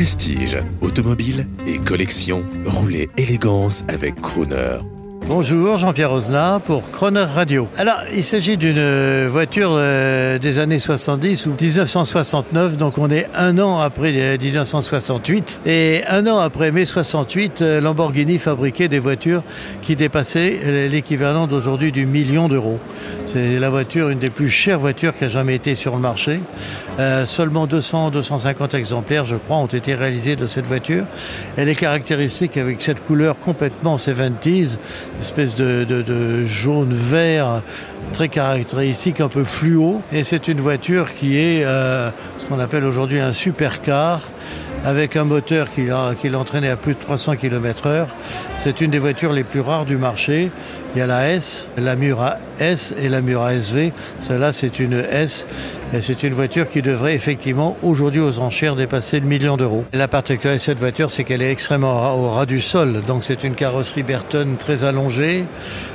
Prestige, automobile et collection, roulez élégance avec Crooner. Bonjour, Jean-Pierre Ozna pour Crooner Radio. Alors, il s'agit d'une voiture des années 70 ou 1969, donc on est un an après 1968. Et un an après mai 68, Lamborghini fabriquait des voitures qui dépassaient l'équivalent d'aujourd'hui du million d'euros. C'est la voiture, une des plus chères voitures qui a jamais été sur le marché. Seulement 200-250 exemplaires, je crois, ont été réalisés de cette voiture. Elle est caractéristique avec cette couleur complètement 70s, espèce de jaune-vert très caractéristique, un peu fluo. Et c'est une voiture qui est ce qu'on appelle aujourd'hui un supercar, avec un moteur qui l'entraînait à plus de 300 km/h. C'est une des voitures les plus rares du marché. Il y a la S, la Miura S et la Miura SV. Celle-là, c'est une S. Et c'est une voiture qui devrait effectivement, aujourd'hui aux enchères, dépasser le million d'euros. La particularité de cette voiture, c'est qu'elle est extrêmement au ras du sol. Donc c'est une carrosserie Burton très allongée,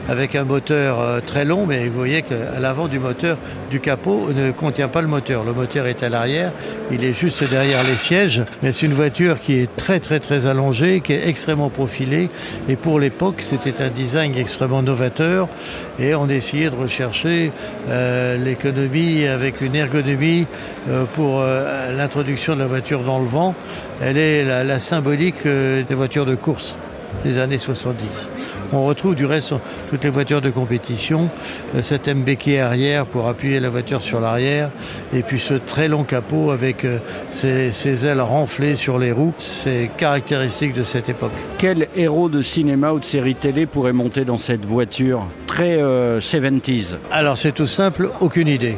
avec un moteur très long. Mais vous voyez qu'à l'avant du moteur, du capot, ne contient pas le moteur. Le moteur est à l'arrière. Il est juste derrière les sièges. Mais c'est une voiture qui est très allongée, qui est extrêmement profilée. Et pour l'époque, c'était un design extrêmement novateur. Et on essayait de rechercher l'économie avec une ergonomie pour l'introduction de la voiture dans le vent. Elle est la symbolique des voitures de course des années 70. On retrouve du reste sur toutes les voitures de compétition cet MBK arrière pour appuyer la voiture sur l'arrière, et puis ce très long capot avec ses ailes renflées sur les roues. C'est caractéristique de cette époque. Quel héros de cinéma ou de série télé pourrait monter dans cette voiture très 70s? Alors c'est tout simple, aucune idée.